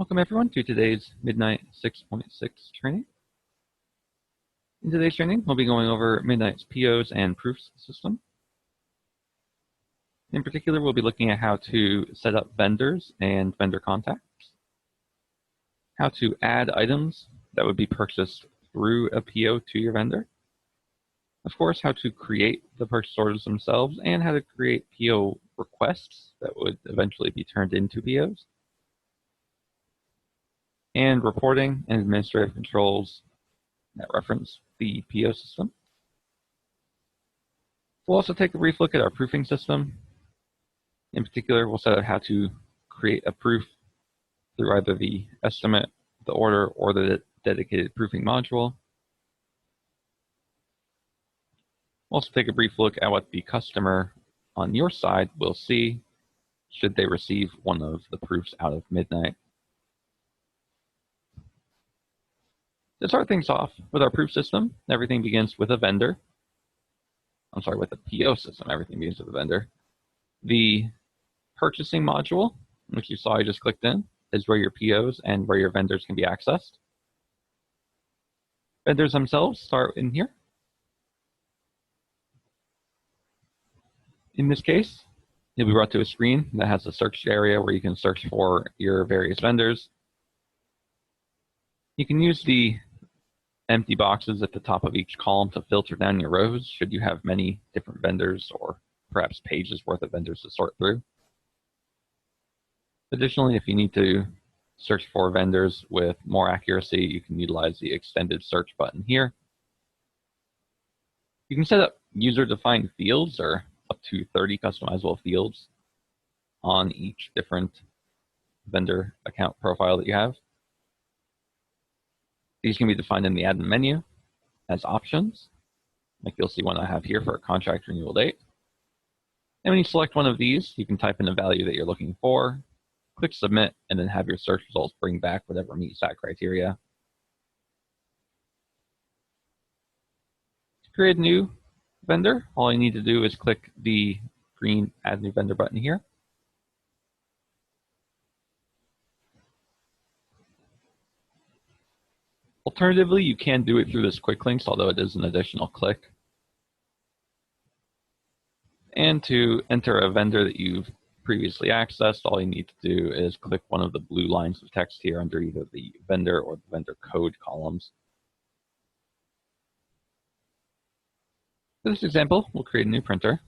Welcome everyone to today's Midnight 6.6 training. In today's training, we'll be going over Midnight's POs and proofs system. In particular, we'll be looking at how to set up vendors and vendor contacts, how to add items that would be purchased through a PO to your vendor, of course, how to create the purchase orders themselves, and how to create PO requests that would eventually be turned into POs, and reporting and administrative controls that reference the PO system. We'll also take a brief look at our proofing system. In particular, we'll set out how to create a proof through either the estimate, the order, or the dedicated proofing module. We'll also take a brief look at what the customer on your side will see should they receive one of the proofs out of Midnight. To start things off with our proof system, everything begins with a vendor. With the PO system, everything begins with a vendor. The purchasing module, which you saw I just clicked in, is where your POs and where your vendors can be accessed. Vendors themselves start in here. In this case, you'll be brought to a screen that has a search area where you can search for your various vendors. You can use the empty boxes at the top of each column to filter down your rows should you have many different vendors or perhaps pages worth of vendors to sort through. Additionally, if you need to search for vendors with more accuracy, you can utilize the extended search button here. You can set up user-defined fields or up to 30 customizable fields on each different vendor account profile that you have. These can be defined in the admin menu as options, like you'll see one I have here for a contract renewal date. And when you select one of these, you can type in a value that you're looking for, click submit, and then have your search results bring back whatever meets that criteria. To create a new vendor, all you need to do is click the green Add New Vendor button here. Alternatively, you can do it through this quick links, although it is an additional click. And to enter a vendor that you've previously accessed, all you need to do is click one of the blue lines of text here under either the vendor or the vendor code columns. For this example, we'll create a new printer.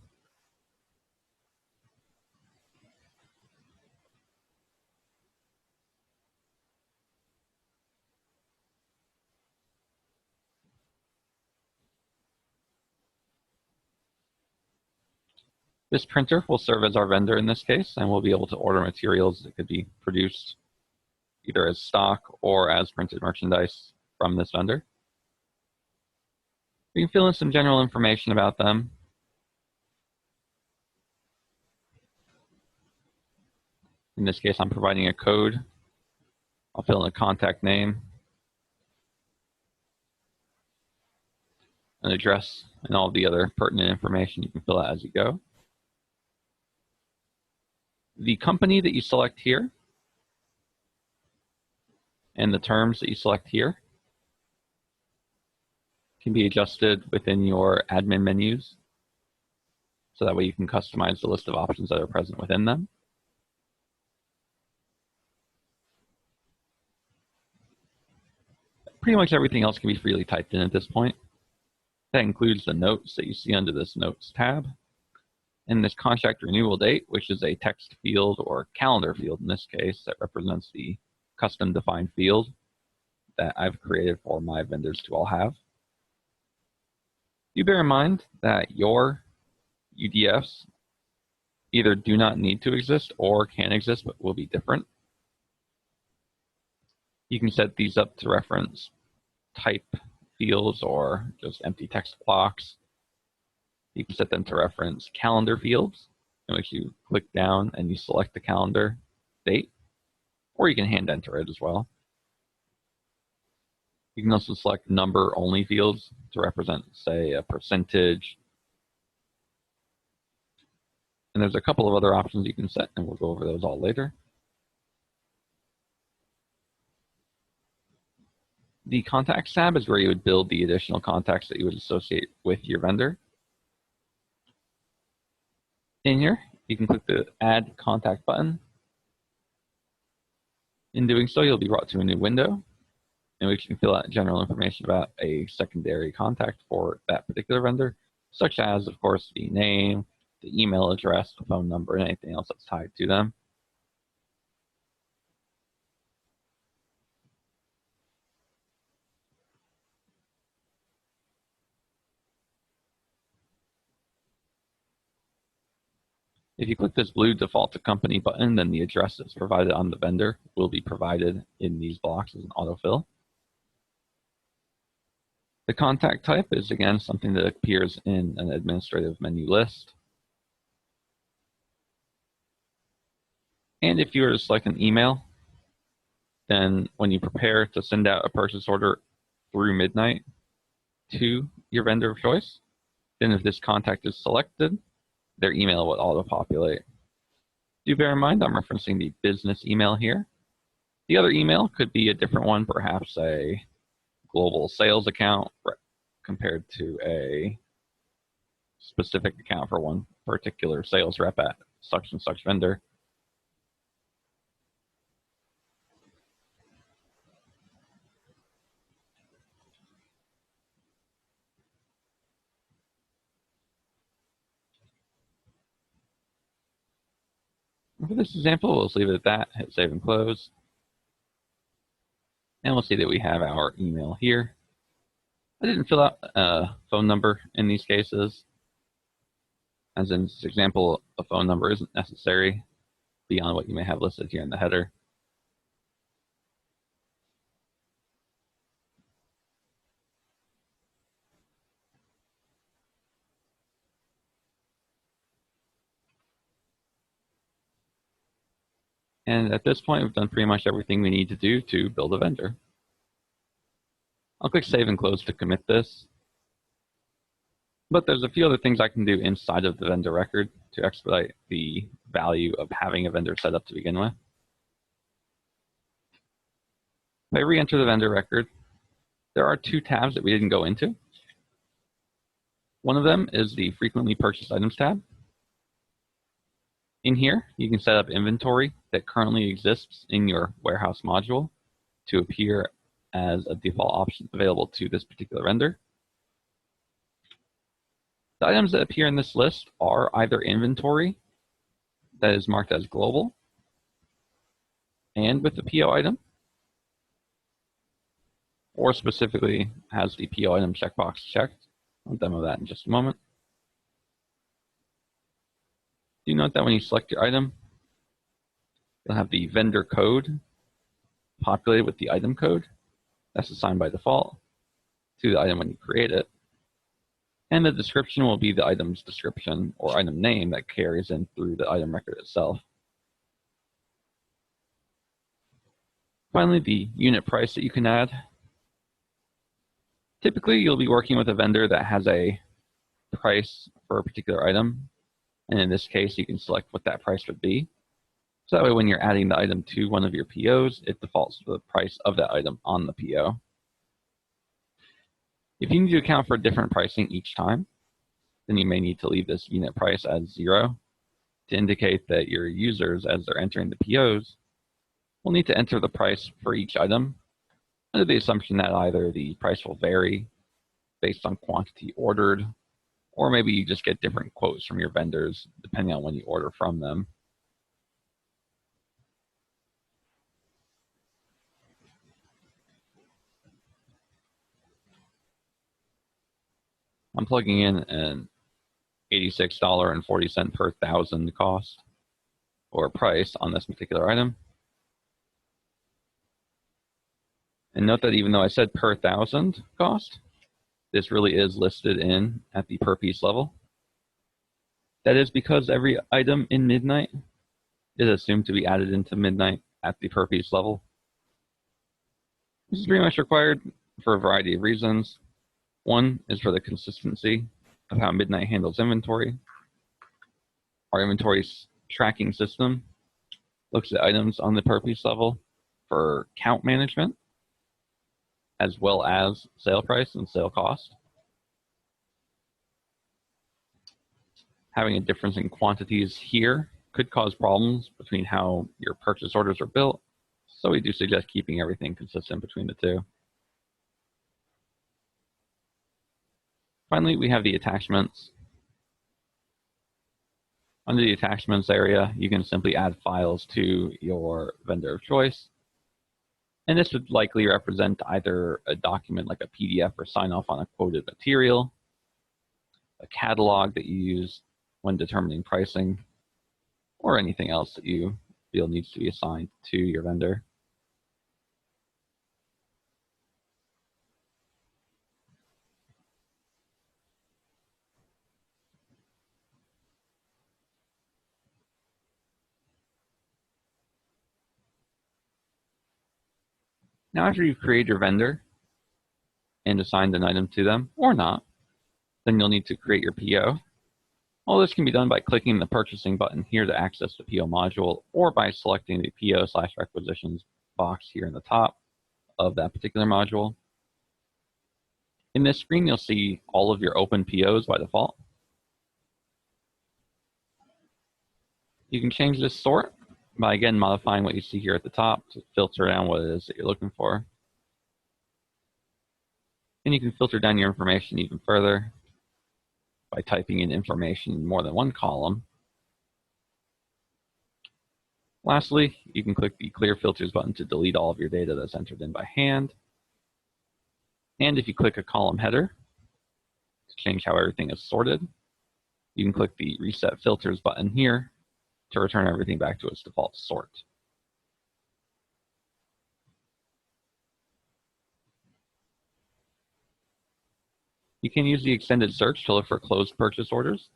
This printer will serve as our vendor in this case, and we'll be able to order materials that could be produced either as stock or as printed merchandise from this vendor. We can fill in some general information about them. In this case, I'm providing a code. I'll fill in a contact name, an address, and all the other pertinent information you can fill out as you go. The company that you select here and the terms that you select here can be adjusted within your admin menus, so that way you can customize the list of options that are present within them. Pretty much everything else can be freely typed in at this point. That includes the notes that you see under this Notes tab, and this contract renewal date, which is a text field or calendar field in this case that represents the custom defined field that I've created for my vendors to all have. Do bear in mind that your UDFs either do not need to exist or can exist but will be different. You can set these up to reference type fields or just empty text blocks. You can set them to reference calendar fields, in which you click down and you select the calendar date, or you can hand enter it as well. You can also select number-only fields to represent, say, a percentage. And there's a couple of other options you can set, and we'll go over those all later. The Contacts tab is where you would build the additional contacts that you would associate with your vendor. In here, you can click the Add Contact button. In doing so, you'll be brought to a new window in which you can fill out general information about a secondary contact for that particular vendor, such as, of course, the name, the email address, the phone number, and anything else that's tied to them. If you click this blue Default to Company button, then the address that's provided on the vendor will be provided in these blocks as an autofill. The contact type is, again, something that appears in an administrative menu list. And if you were to select an email, then when you prepare to send out a purchase order through midnight to your vendor of choice, then if this contact is selected, their email will auto-populate. Do bear in mind I'm referencing the business email here. The other email could be a different one, perhaps a global sales account compared to a specific account for one particular sales rep at such and such vendor. For this example, we'll just leave it at that, hit save and close. And we'll see that we have our email here. I didn't fill out a phone number in these cases. As in this example, a phone number isn't necessary beyond what you may have listed here in the header. And at this point, we've done pretty much everything we need to do to build a vendor. I'll click Save and Close to commit this. But there's a few other things I can do inside of the vendor record to expedite the value of having a vendor set up to begin with. If I re-enter the vendor record, there are two tabs that we didn't go into. One of them is the Frequently Purchased Items tab. In here, you can set up inventory that currently exists in your warehouse module to appear as a default option available to this particular vendor. The items that appear in this list are either inventory that is marked as global and with the PO item, or specifically has the PO item checkbox checked. I'll demo that in just a moment. Do note that when you select your item, you'll have the vendor code populated with the item code that's assigned by default to the item when you create it. And the description will be the item's description or item name that carries in through the item record itself. Finally, the unit price that you can add. Typically, you'll be working with a vendor that has a price for a particular item. And in this case, you can select what that price would be. So that way, when you're adding the item to one of your POs, it defaults to the price of that item on the PO. If you need to account for different pricing each time, then you may need to leave this unit price as 0 to indicate that your users, as they're entering the POs, will need to enter the price for each item under the assumption that either the price will vary based on quantity ordered, or maybe you just get different quotes from your vendors depending on when you order from them. I'm plugging in an $86.40 per thousand cost or price on this particular item. And note that even though I said per thousand cost, this really is listed in at the per piece level. That is because every item in Midnight is assumed to be added into Midnight at the per piece level. This is pretty much required for a variety of reasons. One is for the consistency of how Midnight handles inventory. Our inventory tracking system looks at items on the per piece level for count management. as well as sale price and sale cost. Having a difference in quantities here could cause problems between how your purchase orders are built, so we do suggest keeping everything consistent between the two. Finally, we have the attachments. Under the attachments area, you can simply add files to your vendor of choice. And this would likely represent either a document like a PDF or sign off on a quoted material, a catalog that you use when determining pricing, or anything else that you feel needs to be assigned to your vendor. Now, after you've created your vendor and assigned an item to them, or not, then you'll need to create your PO. All this can be done by clicking the purchasing button here to access the PO module, or by selecting the PO/requisitions box here in the top of that particular module. In this screen, you'll see all of your open POs by default. You can change this sort by, again, modifying what you see here at the top to filter down what it is that you're looking for. And you can filter down your information even further by typing in information in more than one column. Lastly, you can click the Clear Filters button to delete all of your data that's entered in by hand. And if you click a column header to change how everything is sorted, you can click the Reset Filters button here to return everything back to its default sort. You can use the extended search to look for closed purchase orders,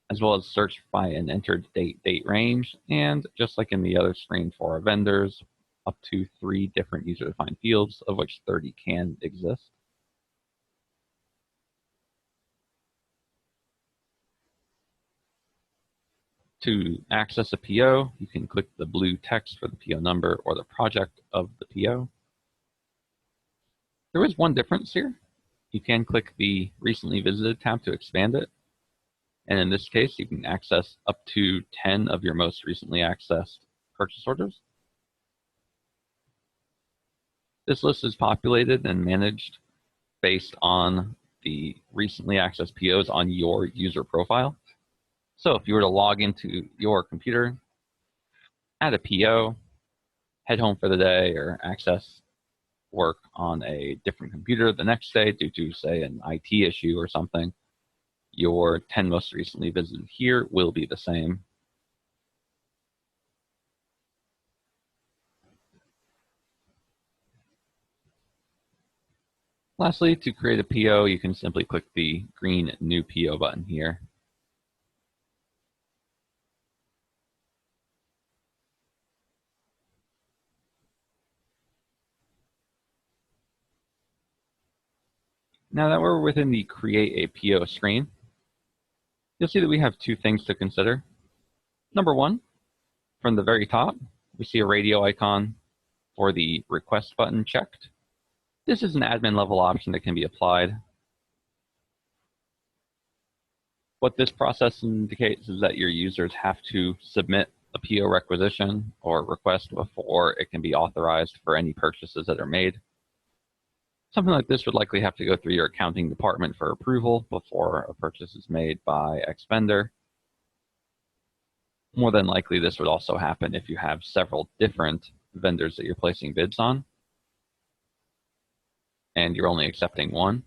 as well as search by an entered date range, and just like in the other screen for our vendors, up to 3 different user-defined fields, of which 30 can exist. To access a PO, you can click the blue text for the PO number or the project of the PO. There is one difference here. You can click the Recently Visited tab to expand it. And in this case, you can access up to 10 of your most recently accessed purchase orders. This list is populated and managed based on the recently accessed POs on your user profile. So if you were to log into your computer, add a PO, head home for the day, or access work on a different computer the next day due to, say, an IT issue or something, your 10 most recently visited here will be the same. Lastly, to create a PO, you can simply click the green New PO button here. Now that we're within the Create a PO screen, you'll see that we have 2 things to consider. Number 1, from the very top, we see a radio icon for the Request button checked. This is an admin level option that can be applied. What this process indicates is that your users have to submit a PO requisition or request before it can be authorized for any purchases that are made. Something like this would likely have to go through your accounting department for approval before a purchase is made by X vendor. More than likely, this would also happen if you have several different vendors that you're placing bids on, and you're only accepting one.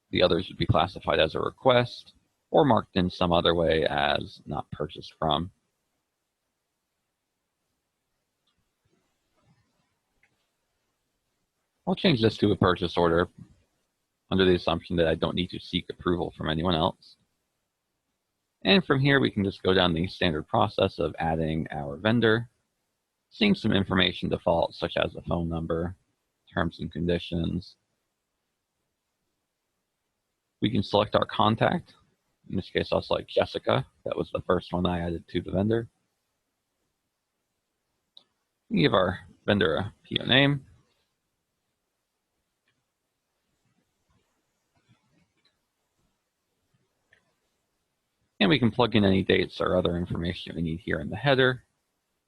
The others would be classified as a request or marked in some other way as not purchased from. I'll change this to a purchase order under the assumption that I don't need to seek approval from anyone else. And from here, we can just go down the standard process of adding our vendor, seeing some information default, such as a phone number, terms and conditions. We can select our contact. In this case, I'll select Jessica. That was the first one I added to the vendor. We give our vendor a PO name. we can plug in any dates or other information we need here in the header,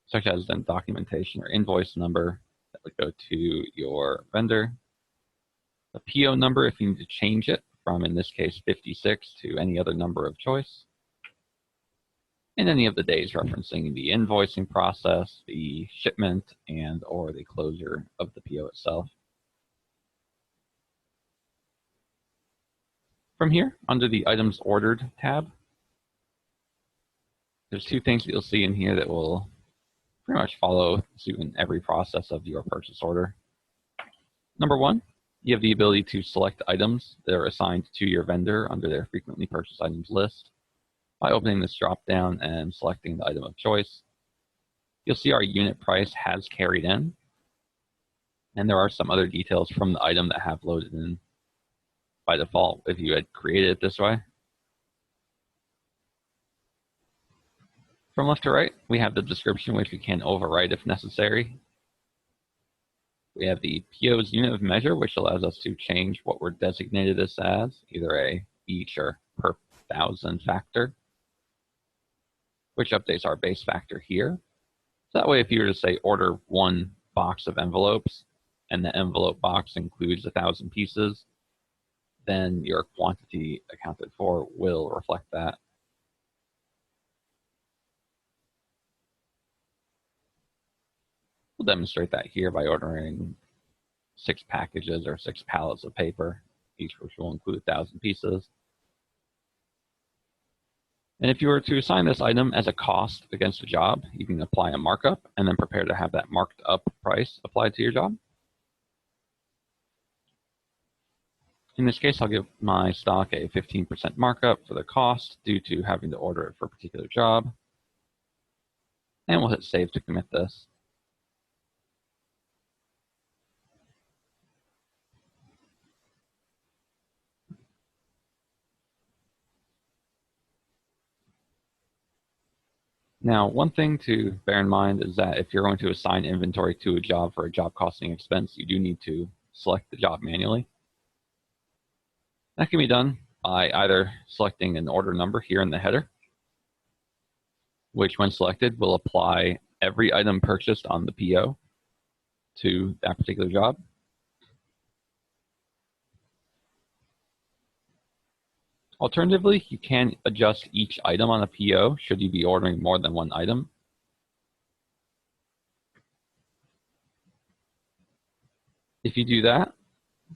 such as then documentation or invoice number that would go to your vendor. The PO number if you need to change it from, in this case, 56 to any other number of choice. And any of the days referencing the invoicing process, the shipment, and or the closure of the PO itself. From here, under the Items Ordered tab, there's two things that you'll see in here that will pretty much follow suit in every process of your purchase order. Number one, you have the ability to select items that are assigned to your vendor under their frequently purchased items list by opening this drop-down and selecting the item of choice. You'll see our unit price has carried in, and there are some other details from the item that have loaded in by default if you had created it this way. From left to right, we have the description, which we can overwrite if necessary. We have the PO's unit of measure, which allows us to change what we're designated this as, either a each or per 1,000 factor, which updates our base factor here. So that way, if you were to say order 1 box of envelopes, and the envelope box includes 1,000 pieces, then your quantity accounted for will reflect that. We'll demonstrate that here by ordering 6 packages or 6 pallets of paper, each which will include 1,000 pieces. And if you were to assign this item as a cost against a job, you can apply a markup and then prepare to have that marked up price applied to your job. In this case, I'll give my stock a 15% markup for the cost due to having to order it for a particular job. And we'll hit save to commit this. Now, one thing to bear in mind is that if you're going to assign inventory to a job for a job costing expense, you do need to select the job manually. That can be done by either selecting an order number here in the header, which when selected will apply every item purchased on the PO to that particular job. Alternatively, you can adjust each item on a PO should you be ordering more than one item. If you do that,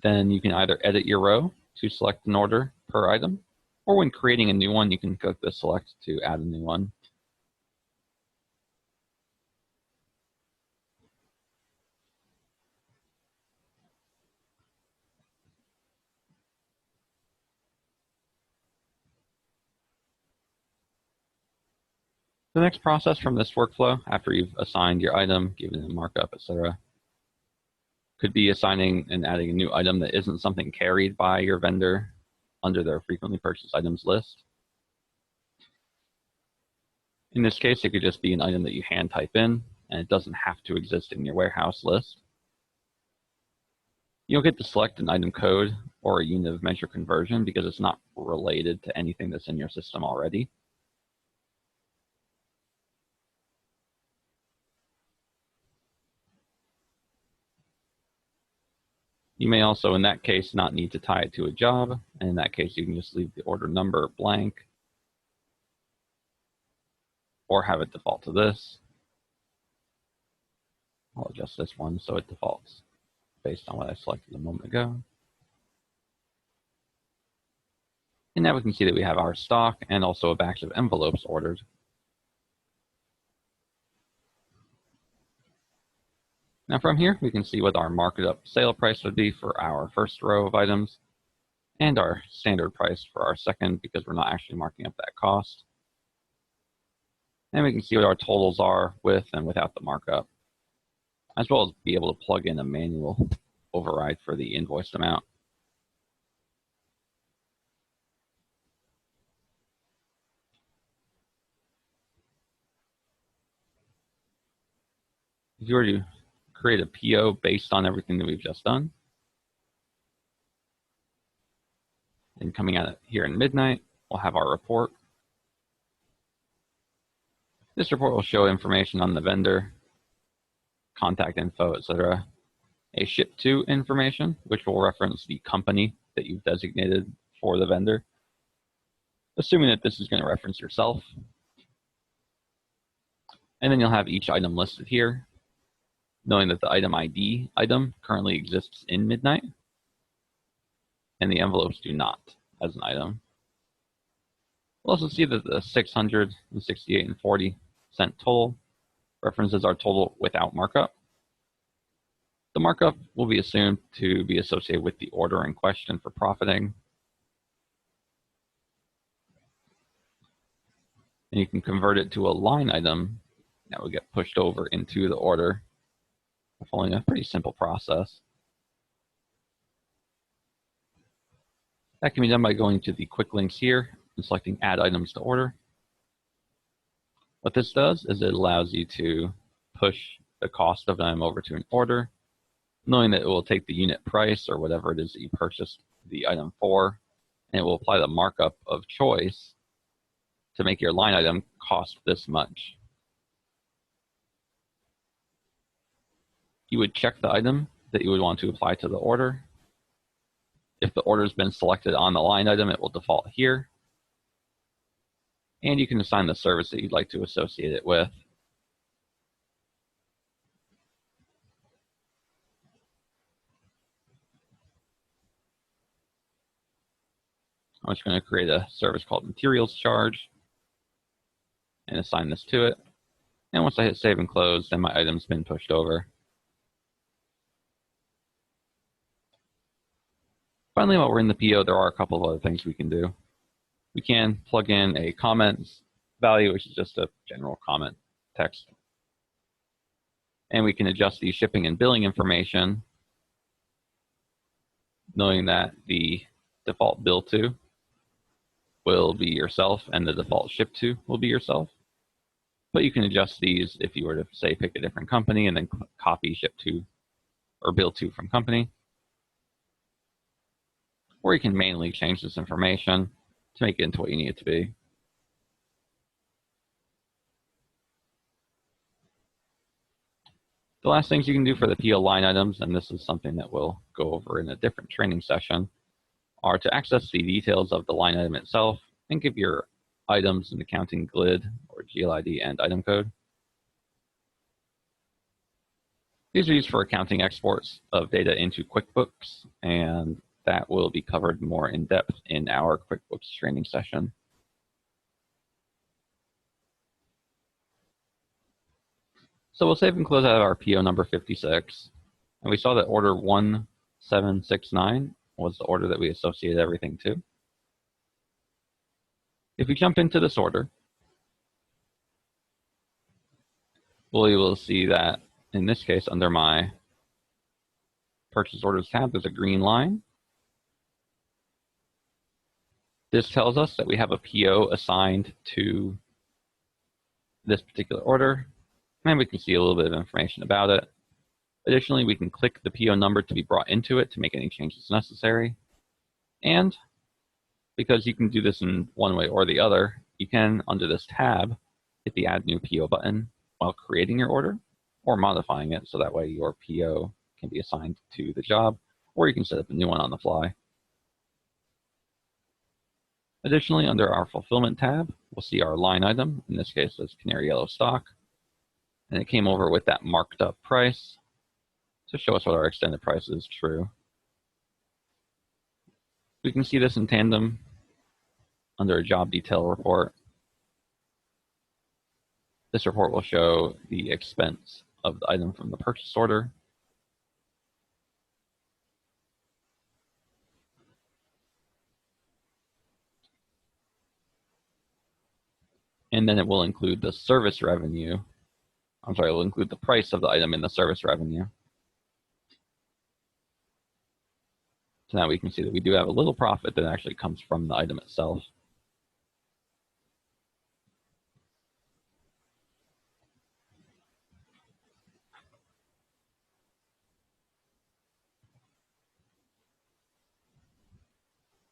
then you can either edit your row to select an order per item, or when creating a new one, you can click the select to add a new one. The next process from this workflow, after you've assigned your item, given a markup, etc., could be assigning and adding a new item that isn't something carried by your vendor under their frequently purchased items list. In this case, it could just be an item that you hand type in, and it doesn't have to exist in your warehouse list. You'll get to select an item code or a unit of measure conversion because it's not related to anything that's in your system already. You may also, in that case, not need to tie it to a job, and in that case, you can just leave the order number blank or have it default to this. I'll adjust this one so it defaults based on what I selected a moment ago. And now we can see that we have our stock and also a batch of envelopes ordered. Now from here, we can see what our marked up sale price would be for our first row of items and our standard price for our second because we're not actually marking up that cost. And we can see what our totals are with and without the markup, as well as be able to plug in a manual override for the invoiced amount. If you were to create a PO based on everything that we've just done, and coming out here in midnight, we'll have our report. This report will show information on the vendor, contact info, etc. A ship to information, which will reference the company that you've designated for the vendor, assuming that this is going to reference yourself. And then you'll have each item listed here, knowing that the item ID item currently exists in Midnight, and the envelopes do not as an item. We'll also see that the 668.40 cent total references our total without markup. The markup will be assumed to be associated with the order in question for profiting. And you can convert it to a line item that will get pushed over into the order, following a pretty simple process. That can be done by going to the quick links here and selecting Add Items to Order. What this does is it allows you to push the cost of an item over to an order, knowing that it will take the unit price or whatever it is that you purchased the item for, and it will apply the markup of choice to make your line item cost this much. You would check the item that you would want to apply to the order. If the order has been selected on the line item, it will default here. And you can assign the service that you'd like to associate it with. I'm just going to create a service called materials charge and assign this to it. And once I hit save and close, then my item's been pushed over. Finally, while we're in the PO, there are a couple of other things we can do. We can plug in a comments value, which is just a general comment text. And we can adjust the shipping and billing information, knowing that the default bill to will be yourself and the default ship to will be yourself. But you can adjust these if you were to, say, pick a different company and then copy ship to or bill to from company. Or you can manually change this information to make it into what you need it to be. The last things you can do for the PO line items, and this is something that we'll go over in a different training session, are to access the details of the line item itself and give your items an accounting GLID or GLID and item code. These are used for accounting exports of data into QuickBooks, and that will be covered more in depth in our QuickBooks training session. So we'll save and close out our PO number 56. And we saw that order 1769 was the order that we associated everything to. If we jump into this order, we'll be able to see that in this case, under my purchase orders tab, there's a green line. This tells us that we have a PO assigned to this particular order, and we can see a little bit of information about it. Additionally, we can click the PO number to be brought into it to make any changes necessary. And because you can do this in one way or the other, you can, under this tab, hit the Add New PO button while creating your order or modifying it so that way your PO can be assigned to the job, or you can set up a new one on the fly. Additionally, under our Fulfillment tab, we'll see our line item. In this case, it's Canary Yellow stock. And it came over with that marked up price to show us what our extended price is true. We can see this in tandem under a job detail report. This report will show the expense of the item from the purchase order. And then it will include the service revenue. I'm sorry, it will include the price of the item in the service revenue. So now we can see that we do have a little profit that actually comes from the item itself.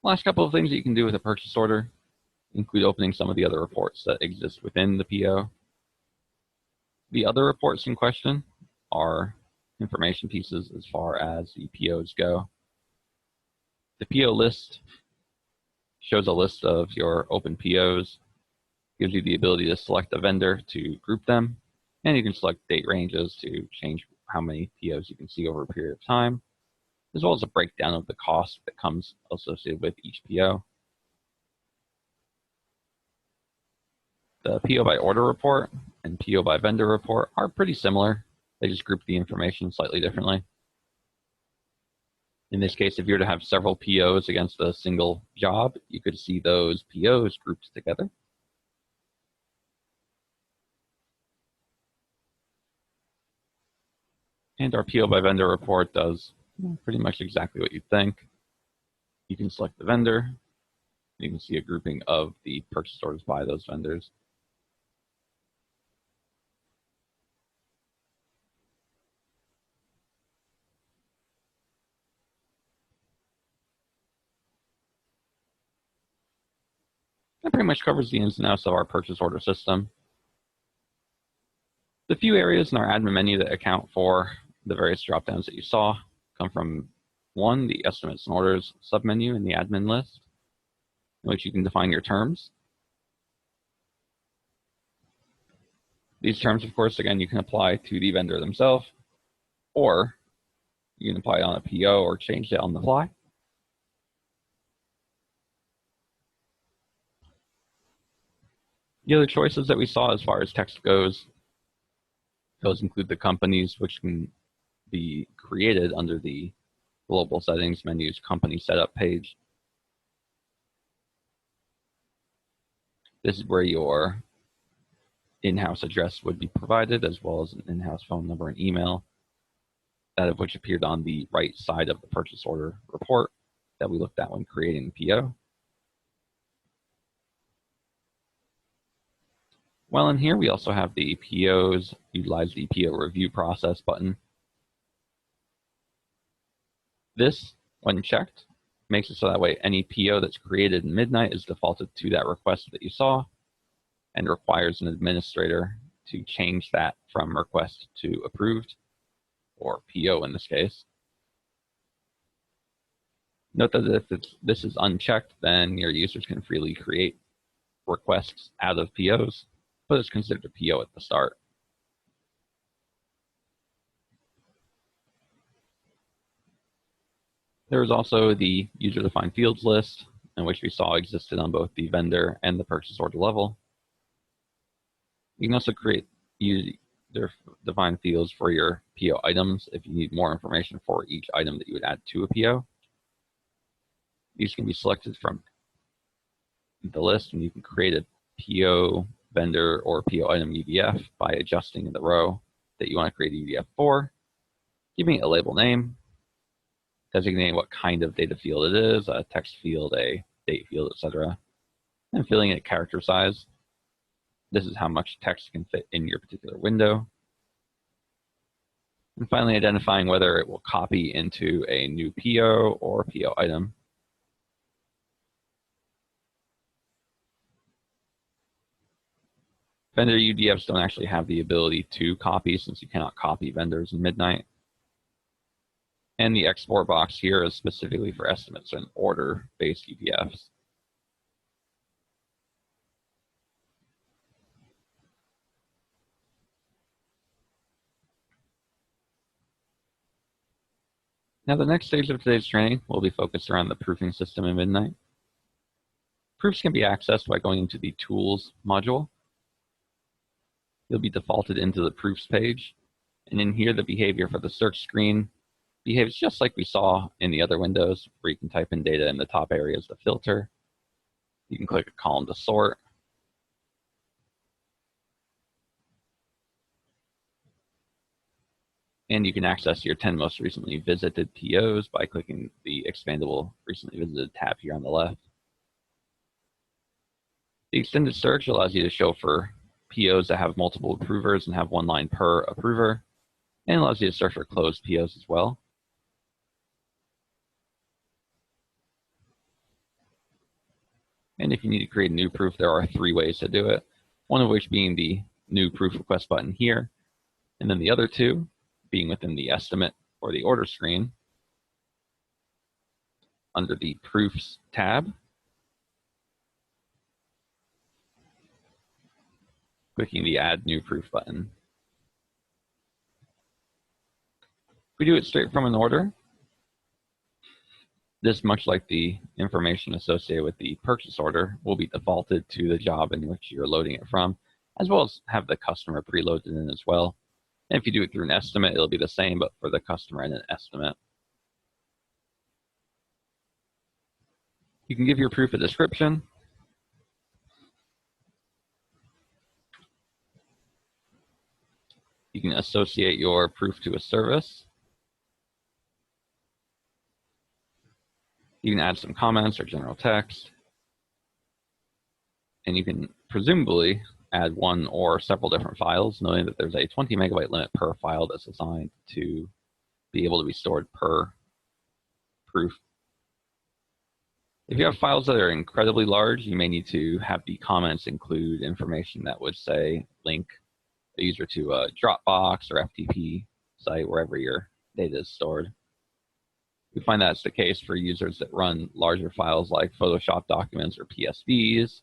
Last couple of things that you can do with a purchase order include opening some of the other reports that exist within the PO. The other reports in question are information pieces as far as the POs go. The PO list shows a list of your open POs, gives you the ability to select a vendor to group them, and you can select date ranges to change how many POs you can see over a period of time, as well as a breakdown of the cost that comes associated with each PO. The PO by order report and PO by vendor report are pretty similar. They just group the information slightly differently. In this case, if you were to have several POs against a single job, you could see those POs grouped together. And our PO by vendor report does pretty much exactly what you'd think. You can select the vendor. You can see a grouping of the purchase orders by those vendors. That pretty much covers the ins and outs of our purchase order system. The few areas in our admin menu that account for the various dropdowns that you saw come from, one, the estimates and orders submenu in the admin list, in which you can define your terms. These terms, of course, again, you can apply to the vendor themselves, or you can apply it on a PO or change it on the fly. The other choices that we saw as far as text goes, those include the companies, which can be created under the global settings menu's company setup page. This is where your in-house address would be provided, as well as an in-house phone number and email, that of which appeared on the right side of the purchase order report that we looked at when creating the PO. Well, in here we also have the POs, utilize the PO review process button. This, when checked, makes it so that way any PO that's created in Midnight is defaulted to that request that you saw and requires an administrator to change that from request to approved, or PO in this case. Note that if this is unchecked, then your users can freely create requests out of POs, but it's considered a PO at the start. There is also the user-defined fields list, in which we saw existed on both the vendor and the purchase order level. You can also create user-defined fields for your PO items if you need more information for each item that you would add to a PO. These can be selected from the list, and you can create a PO vendor or PO item UDF by adjusting the row that you want to create a UDF for, giving it a label name, designating what kind of data field it is, a text field, a date field, etc., and filling it character size. This is how much text can fit in your particular window. And finally, identifying whether it will copy into a new PO or PO item. Vendor UDFs don't actually have the ability to copy, since you cannot copy vendors in Midnight. And the export box here is specifically for estimates and order-based UDFs. Now, the next stage of today's training will be focused around the proofing system in Midnight. Proofs can be accessed by going into the Tools module. You'll be defaulted into the Proofs page, and in here the behavior for the search screen behaves just like we saw in the other windows, where you can type in data in the top areas to filter. You can click a column to sort. And you can access your 10 most recently visited POs by clicking the expandable recently visited tab here on the left. The extended search allows you to show for POs that have multiple approvers and have one line per approver, and allows you to search for closed POs as well. And if you need to create a new proof, there are 3 ways to do it, one of which being the new proof request button here, And then the other two being within the estimate or the order screen under the Proofs tab. Clicking the Add New Proof button. If we do it straight from an order, this, much like the information associated with the purchase order, will be defaulted to the job in which you're loading it from, as well as have the customer preloaded in as well. And if you do it through an estimate, it'll be the same, but for the customer and an estimate. You can give your proof a description. You can associate your proof to a service. You can add some comments or general text. And you can presumably add one or several different files, knowing that there's a 20 megabyte limit per file that's assigned to be able to be stored per proof. If you have files that are incredibly large, you may need to have the comments include information that would say link a user to a Dropbox or FTP site, wherever your data is stored. We find that's the case for users that run larger files like Photoshop documents or PSVs,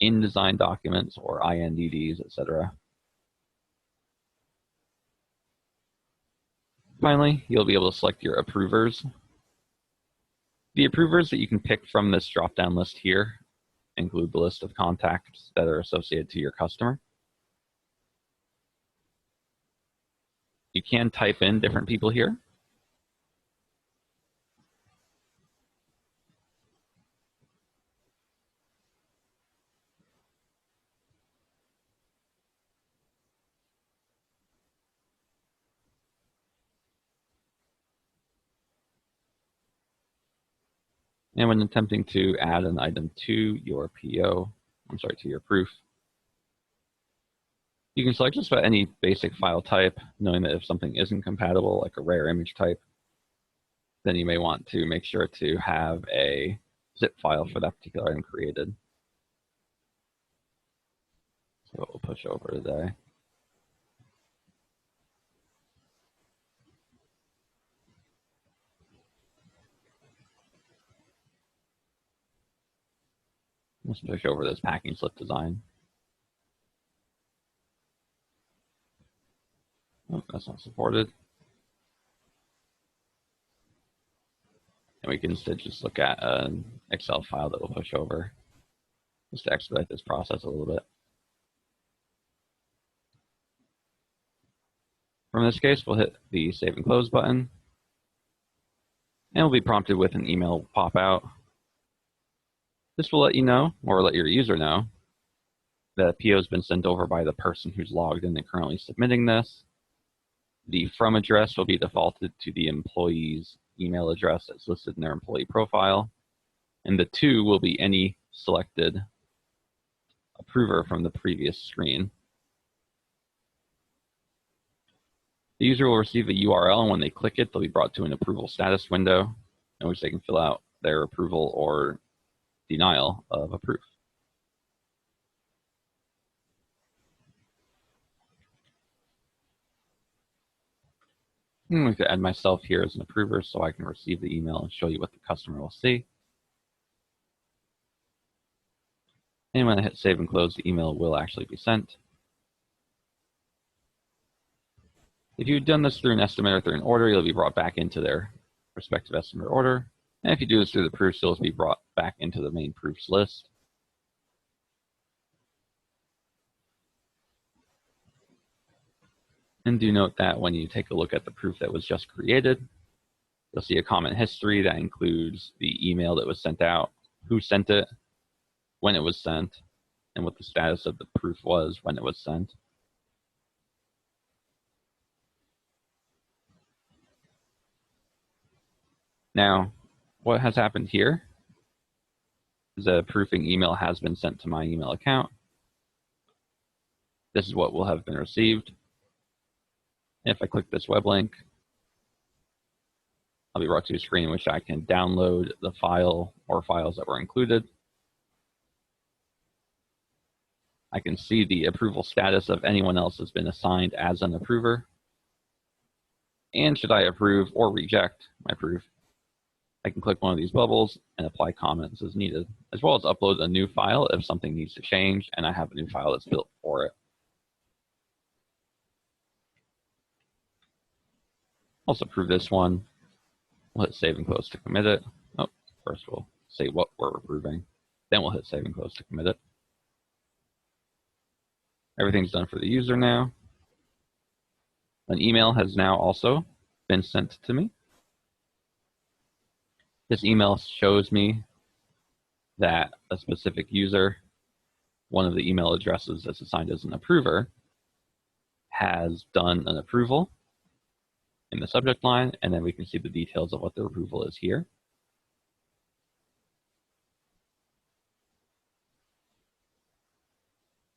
InDesign documents or INDDs, etc. Finally, you'll be able to select your approvers. The approvers that you can pick from this drop-down list here include the list of contacts that are associated to your customer. You can type in different people here. And when attempting to add an item to your PO, to your proof, you can select just about any basic file type, knowing that if something isn't compatible, like a rare image type, then you may want to make sure to have a zip file for that particular item created. So we'll push over today. Let's push over this packing slip design. Oh, that's not supported. And we can instead just look at an Excel file that we'll push over just to expedite this process a little bit. From this case, we'll hit the Save and Close button, and we'll be prompted with an email pop out. This will let you know, or let your user know, that PO has been sent over by the person who's logged in and currently submitting this. The from address will be defaulted to the employee's email address that's listed in their employee profile. And the to will be any selected approver from the previous screen. The user will receive a URL, and when they click it, they'll be brought to an approval status window in which they can fill out their approval or denial of a proof. I'm going to add myself here as an approver so I can receive the email and show you what the customer will see. And when I hit Save and Close, the email will actually be sent. If you've done this through an estimate or through an order, you'll be brought back into their respective estimate or order. And if you do this through the proofs, you'll be brought back into the main proofs list. And do note that when you take a look at the proof that was just created, you'll see a comment history that includes the email that was sent out, who sent it, when it was sent, and what the status of the proof was when it was sent. Now, what has happened here is that a proofing email has been sent to my email account. This is what will have been received. If I click this web link, I'll be brought to a screen in which I can download the file or files that were included. I can see the approval status of anyone else has been assigned as an approver. And should I approve or reject my proof, I can click one of these bubbles and apply comments as needed, as well as upload a new file if something needs to change and I have a new file that's built for it. Also approve this one. We'll hit save and close to commit it. Oh, first we'll say what we're approving. Then we'll hit save and close to commit it. Everything's done for the user now. An email has now also been sent to me. This email shows me that a specific user, one of the email addresses that's assigned as an approver, has done an approval in the subject line, and then we can see the details of what the approval is here.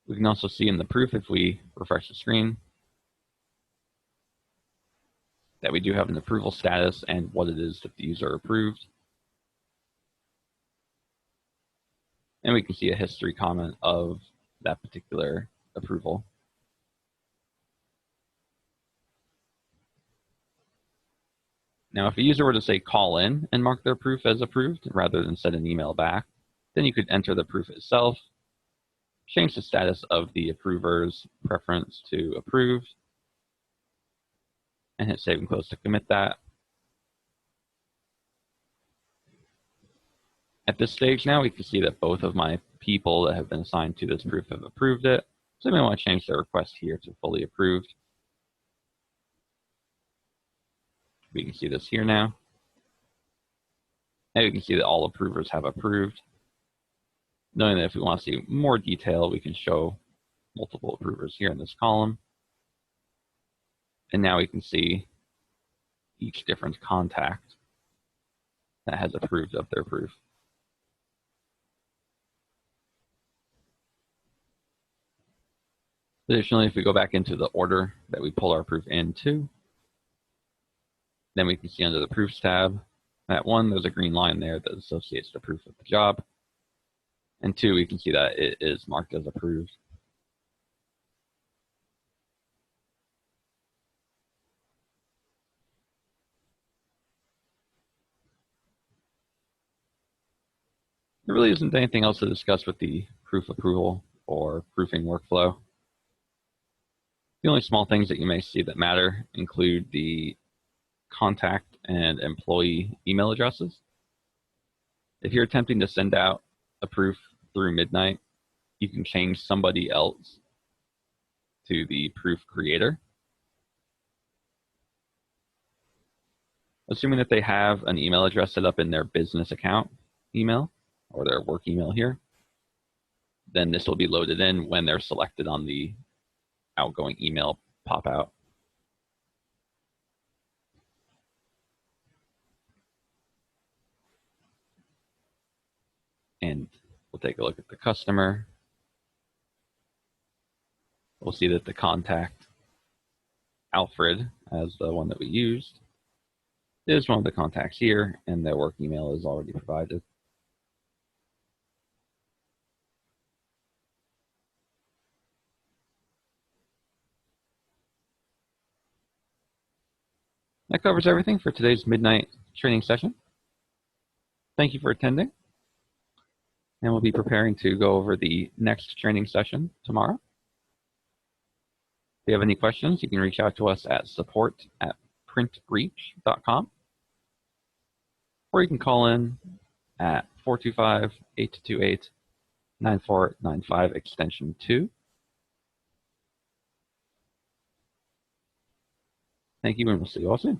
We can also see in the proof, if we refresh the screen, that we do have an approval status and what it is that the user approved. And we can see a history comment of that particular approval. Now, if a user were to say call in and mark their proof as approved rather than send an email back, then you could enter the proof itself, change the status of the approver's preference to approved, and hit save and close to commit that. At this stage now, we can see that both of my people that have been assigned to this proof have approved it. So we may want to change their request here to fully approved. We can see this here now. And we can see that all approvers have approved. Knowing that if we want to see more detail, we can show multiple approvers here in this column. And now we can see each different contact that has approved of their proof. Additionally, if we go back into the order that we pull our proof into, then we can see under the Proofs tab that 1, there's a green line there that associates the proof with the job. And 2, we can see that it is marked as approved. There really isn't anything else to discuss with the proof approval or proofing workflow. The only small things that you may see that matter include the contact and employee email addresses. If you're attempting to send out a proof through Midnight, you can change somebody else to the proof creator. Assuming that they have an email address set up in their business account email or their work email here, then this will be loaded in when they're selected on the outgoing email pop-out. And we'll take a look at the customer. We'll see that the contact, Alfred, as the one that we used, is one of the contacts here, and their work email is already provided. That covers everything for today's Midnight training session. Thank you for attending. And we'll be preparing to go over the next training session tomorrow. If you have any questions, you can reach out to us at support@printreach.com, or you can call in at 425-828-9495 extension 2. Thank you, and we'll see you all soon.